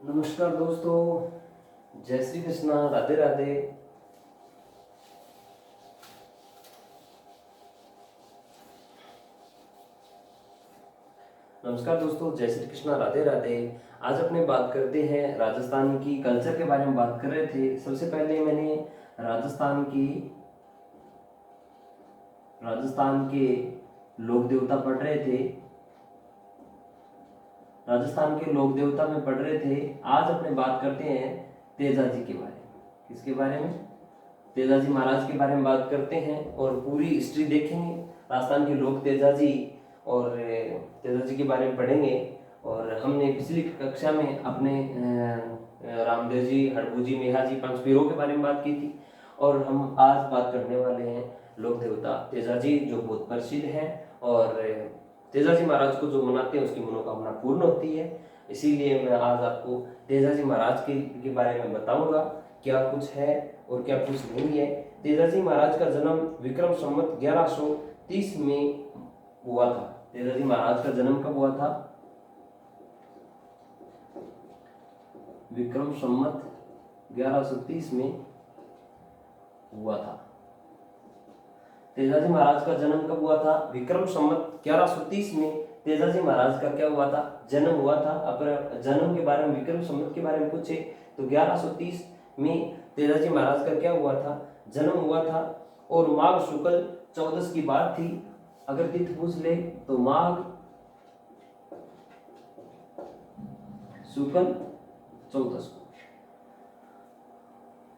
नमस्कार दोस्तों, जय श्री कृष्णा, राधे राधे। नमस्कार दोस्तों, जय श्री कृष्णा, राधे राधे। आज अपने बात करते हैं राजस्थान की कल्चर के बारे में बात कर रहे थे। सबसे पहले मैंने राजस्थान के लोक देवता पढ़ रहे थे। राजस्थान के लोक देवता में पढ़ रहे थे। आज अपने बात करते हैं तेजाजी के बारे में। किसके बारे में? तेजाजी महाराज के बारे में बात करते हैं और पूरी हिस्ट्री देखेंगे राजस्थान के लोक तेजाजी और तेजाजी के बारे में पढ़ेंगे। और हमने पिछली कक्षा में अपने रामदेव जी, हड़बू जी, मेहा जी, पंचपीरों के बारे में बात की थी। और हम आज बात करने वाले हैं लोक देवता तेजाजी, जो बहुत प्रसिद्ध है। और तेजाजी महाराज को जो मनाते हैं उसकी मनोकामना पूर्ण होती है। इसीलिए मैं आज आपको तेजाजी महाराज के बारे में बताऊंगा, क्या कुछ है और क्या कुछ नहीं है। तेजाजी महाराज का जन्म विक्रम संवत 1130 में हुआ था। तेजाजी महाराज का जन्म कब हुआ था? विक्रम संवत 1130 में हुआ था। तेजाजी महाराज का जन्म कब हुआ था? विक्रम संवत 1130 में तेजाजी महाराज का क्या हुआ था? जन्म हुआ था। अगर जन्म के बारे में, विक्रम संवत के बारे में पूछे तो 1130 में तेजाजी महाराज का क्या हुआ था? जन्म हुआ था। और माघ शुक्ल 14 की बात थी। अगर तिथि पूछ ले तो माघ शुक्ल 14 को,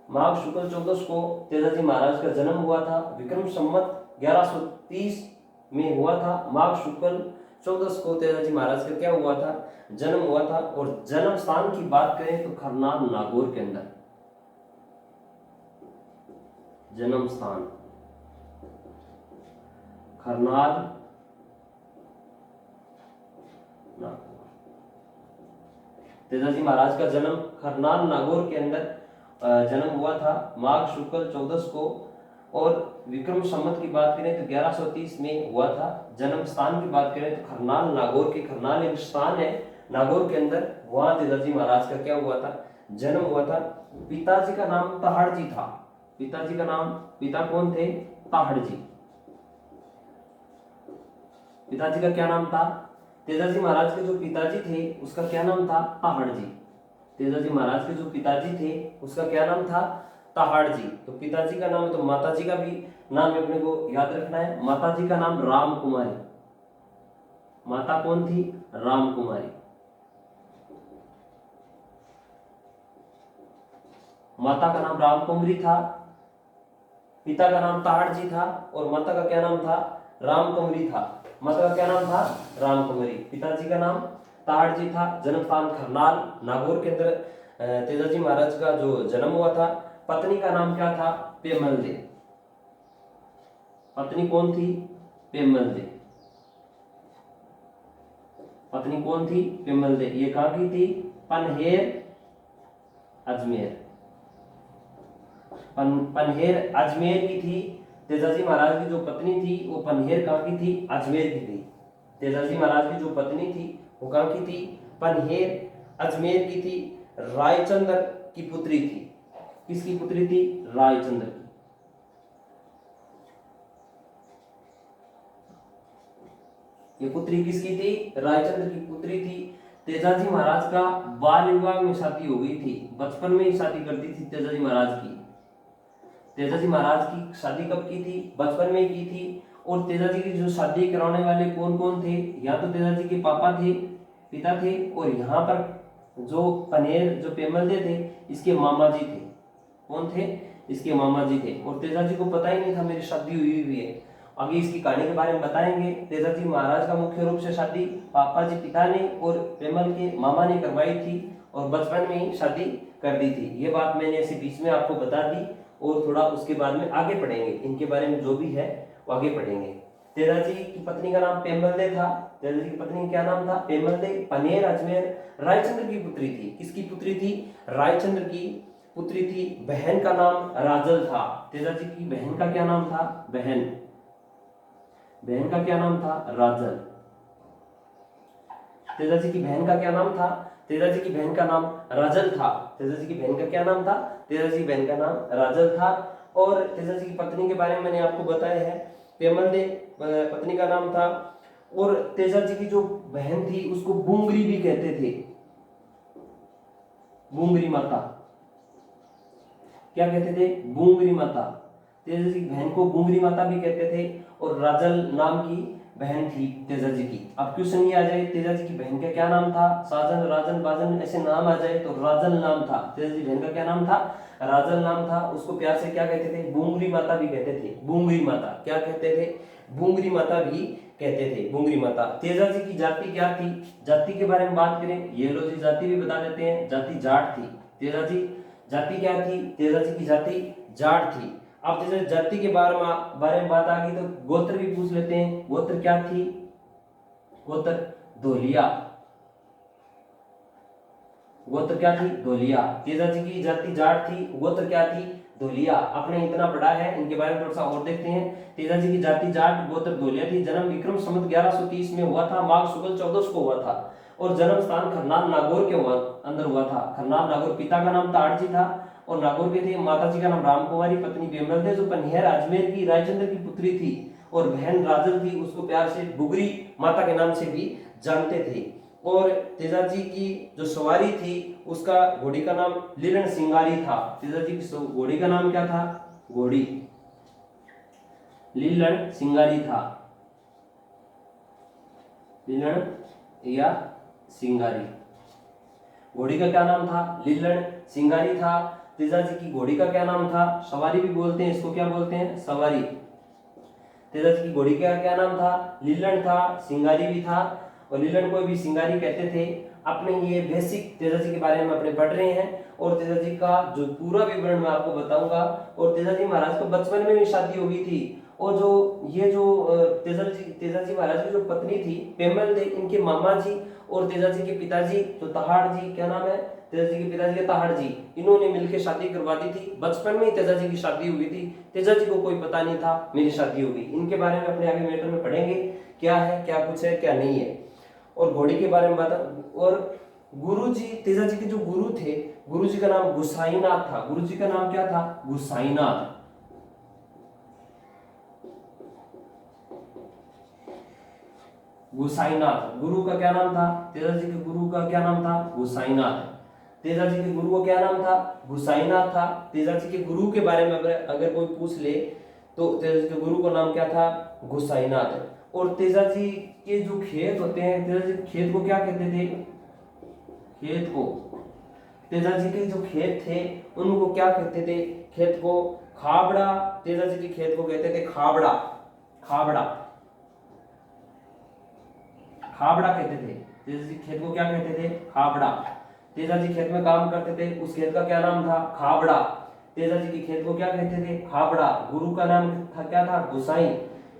माघ शुक्ल 14 को तेजाजी महाराज का जन्म हुआ था। विक्रम संवत 1130 में हुआ था। माघ शुक्ल 14 को तेजाजी महाराज का क्या हुआ था? जन्म हुआ था। और जन्म स्थान की बात करें तो खरनाल नागौर के अंदर जन्म स्थान, खरनाल नागौर। तेजाजी महाराज का जन्म खरनाल नागौर के अंदर जन्म हुआ था माघ शुक्ल 14 को। और विक्रम संवत की बात करें तो 1130 में हुआ था। जन्म स्थान की बात करें तो खरनाल नागौर के, खरनाल एक स्थान है नागौर के अंदर, वहां तेजाजी महाराज का क्या हुआ था? जन्म हुआ था। पिताजी का नाम ताहड़ जी था। पिताजी का नाम, पिता कौन थे? ताहड़ जी। पिताजी का क्या नाम था? तेजाजी महाराज के जो पिताजी थे उसका क्या नाम था? ताहड़ जी। तेजाजी महाराज के जो पिताजी थे उसका क्या नाम था? ताहड़ जी। तो पिताजी का नाम है, तो माताजी का भी नाम अपने को याद रखना है। माताजी का नाम राम कुमारी। माता कौन थी? राम कुमारी। माता का नाम राम कुमारी था, पिता का नाम ताहड़ जी था, और माता का क्या नाम था? राम कुमारी था। माता का क्या नाम था? राम कुमारी। पिताजी का नाम ताहड़ जी था। जन्म स्थान खरनाल नागौर के अंदर तेजाजी महाराज का जो जन्म हुआ था। पत्नी का नाम क्या था? पेमल दे। पत्नी कौन थी? पेमल दे। पत्नी कौन थी? पेमल दे। ये कहां की थी? पनहेर, अजमेर। पनहेर अजमेर की थी। तेजाजी महाराज की जो पत्नी थी वो पनहेर कहां की थी? अजमेर की थी। तेजाजी महाराज की जो पत्नी थी वो कहां की थी? पनहेर अजमेर की थी। रायचंद्र की पुत्री थी। किसकी पुत्री थी? रायचंद्र की। ये पुत्री किसकी थी? रायचंद्र की पुत्री थी। तेजाजी महाराज का बाल विवाह में शादी हो गई थी। बचपन में ही शादी कर दी थी तेजाजी महाराज की। तेजाजी महाराज की शादी कब की थी? बचपन में की थी। और तेजाजी की जो शादी कराने वाले कौन कौन थे? या तो तेजाजी के पापा थे, पिता थे, और यहाँ पर जो पनेर, जो पेमलदे थे, इसके मामा जी थे। कौन थे? इसके मामा जी थे। और तेजाजी को पता ही नहीं था मेरी शादी हुई है। आगे इसकी कहानी के बारे में बताएंगे। तेजाजी महाराज का मुख्य रूप से शादी पापा जी, पिता ने और पेमल के मामा ने करवाई थी, और बचपन में ही शादी कर दी थी। ये बात मैंने ऐसे बीच में आपको बता दी, और थोड़ा उसके बाद में आगे पढ़ेंगे। इनके बारे में जो भी है वो आगे पढ़ेंगे। तेजाजी की पत्नी का नाम पेमलदे था। तेजाजी की पत्नी क्या नाम था? पेमलदे। पनेर अजमेर रायचंद्र की पुत्री थी। किसकी पुत्री थी? रायचंद्र की पुत्री थी। बहन का नाम राजल था। तेजाजी की बहन का क्या नाम था? बहन का क्या नाम था? राजल। तेजा जी की बहन का क्या नाम था? तेजा जी की बहन का नाम राजल था। तेजा जी की बहन का क्या नाम था? तेजा जी की बहन का नाम राजल था। और तेजा जी की पत्नी के बारे में मैंने आपको बताया है, पेमल दे पत्नी का नाम था। और तेजा जी की जो बहन थी उसको बुंगरी भी कहते थे, बुंगरी माता। क्या कहते थे? बुंगरी माता। तेजा जी की बहन को बुंगरी माता भी कहते थे। और राजल नाम की बहन थी तेजा जी की। अब क्वेश्चन ये आ जाए, तेजा जी की बहन का क्या नाम था? साजन, राजन, बाजन ऐसे नाम आ जाए तो राजल नाम था। तेजा जी बहन का क्या नाम था? राजल नाम था। उसको प्यार से क्या कहते थे? बुंगरी माता भी कहते थे। बुंगरी माता क्या कहते थे? बुंगरी माता भी कहते थे, बुंगरी माता। तेजा जी की जाति क्या थी? जाति के बारे में बात करें, ये लो जी जाति भी बता देते हैं। जाति जाट थी। तेजा जी जाति क्या थी? तेजा जी की जाति जाट थी। अब जैसे जाति के बारे में बात आ गई तो गोत्र भी पूछ लेते हैं। गोत्र क्या थी? गोत्र धोलिया। गोत्र क्या थी? धोलिया। तेजा जी की जाति जाट थी, गोत्र क्या थी? धोलिया। आपने इतना पढ़ा है, इनके बारे में थोड़ा सा और देखते हैं। तेजा जी की जाति जाट, गोत्र धोलिया थी। जन्म विक्रम संवत 1130 में हुआ था, माघ शुक्ल 14 को हुआ था। और जन्म स्थान खरनाल नागौर के अंदर हुआ था। खरनाल नागौर। पिता का नाम ताड़जी था और नागौर के थे। माता जी का नाम रामकुमारी, पत्नी बेमल थे, जो पनिहर अजमेर की रायचंद्र की पुत्री थी। और बहन राजल थी, उसको प्यार से बुगरी माता के नाम से भी जानते थे। और तेजा जी की जो सवारी थी उसका घोड़ी का नाम लीलन सिंगारी था। तेजा जी की घोड़ी का नाम क्या था? घोड़ी लीलन सिंगारी था। लीलन या सिंगारी। घोड़ी का क्या नाम था? लीलन सिंगारी था। तेजा जी की घोड़ी का क्या नाम था? सवारी भी बोलते हैं इसको, क्या बोलते हैं? सवारी। तेजा जी की घोड़ी का क्या नाम था? लीलन था, सिंगारी भी था। और लीलन को भी सिंगारी कहते थे। अपने ये बेसिक तेजा जी के बारे में अपने पढ़ रहे हैं। और तेजा जी का जो पूरा विवरण मैं आपको बताऊंगा। और तेजा जी महाराज को बचपन में भी शादी हो गई थी। और जो ये जो तेजा जी महाराज की जो पत्नी थी पेमल दे, इनके मामा जी और तेजा जी के पिताजी जो तहाड़ जी, क्या नाम है तेजा जी के पिताजी के? तहाड़ जी। इन्होंने मिलकर शादी करवा दी थी। बचपन में ही तेजा जी की शादी हुई थी। तेजा जी को कोई पता नहीं था मेरी शादी होगी। इनके बारे में अपने आगे मैटर में पढ़ेंगे, क्या है, क्या कुछ है, क्या नहीं है। और घोड़ी के बारे में बता। और गुरु जी, तेजा जी के जो गुरु थे, गुरु जी का नाम गुसाईनाथ था। गुरु जी का नाम क्या था? गुसाईनाथ। गुसाईनाथ गुरु का क्या नाम था? तेजा जी के गुरु का क्या नाम था? गुसाईनाथ। तेजा जी के गुरु का क्या नाम था? गुसाईनाथ था। तेजा जी के गुरु के बारे में अगर कोई पूछ ले तो तेजा जी के गुरु का नाम क्या था? गुसाईनाथ। और तेजा जी के जो खेत होते हैं, तेजा जी के खेत को क्या कहते थे? खेत को, तेजा जी के जो खेत थे उनको क्या कहते थे? खेत को खाबड़ा। तेजा जी के खेत को कहते थे खाबड़ा। खाबड़ा, खाबड़ा कहते थे। तेजा जी खेत को क्या कहते थे? खाबड़ा। तेजा जी खेत में काम करते थे, उस खेत का क्या नाम था? खाबड़ा। तेजा जी के खेत को क्या कहते थे? खाबड़ा। गुरु का नाम था क्या था? गुसाई,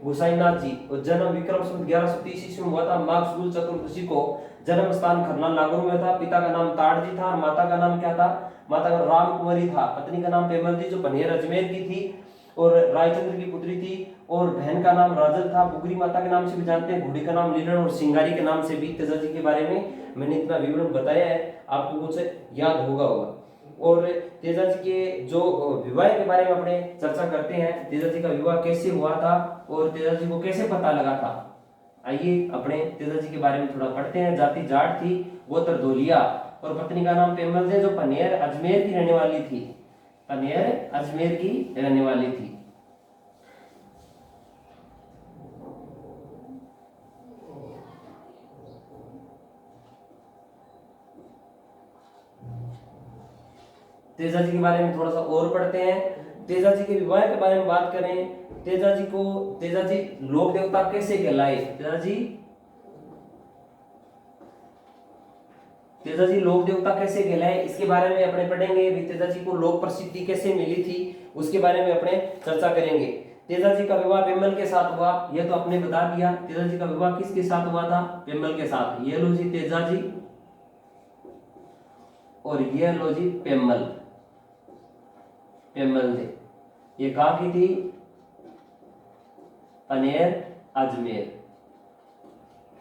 गुसाईनाथ जी। और जन्म विक्रम संवत 1130 ईस्वी में हुआ था, माघ शुक्ल चतुर्दशी को। जन्म स्थान खरनाल नागौर में था। पिता का नाम ताड़जी था और माता का नाम क्या था? माता का राम कुंवरी था। पत्नी का नाम पेमल जी, जो पनियर अजमेर की थी और रायचंद्र की पुत्री थी। और बहन का नाम राजल था, बुगरी माता के नाम से भी जानते हैं। घोड़ी का नाम लीलन और सिंगारी के नाम से भी। तेजा जी के बारे में मैंने इतना विवरण बताया है, आपको कुछ याद होगा। और तेजा जी के जो विवाह के बारे में अपने चर्चा करते हैं। तेजा जी का विवाह कैसे हुआ था और तेजा जी को कैसे पता लगा था? आइए अपने तेजा जी के बारे में थोड़ा पढ़ते हैं। जाति जाट थी, गोत्र धोलिया। और पत्नी का नाम पेमल थे, जो पनियर अजमेर की रहने वाली थी। पनियर अजमेर की रहने वाली थी। तेजा जी के बारे में थोड़ा सा और पढ़ते हैं। तेजा जी के विवाह के बारे में बात करें। तेजा जी लोक देवता कैसे कहलाए? तेजा जी लोक देवता कैसे कहलाए, इसके बारे में अपने पढ़ेंगे। तेजा जी को लोक प्रसिद्धि कैसे मिली थी उसके बारे में अपने चर्चा करेंगे। तेजा जी का विवाह पेमल के साथ हुआ, यह तो आपने बता दिया। तेजा जी का विवाह किसके साथ हुआ था? पेमल के साथ। ये लो जी तेजा जी और ये लो जी पेमल। पेमल जी ये कहाँ की थी? पनेर अजमेर।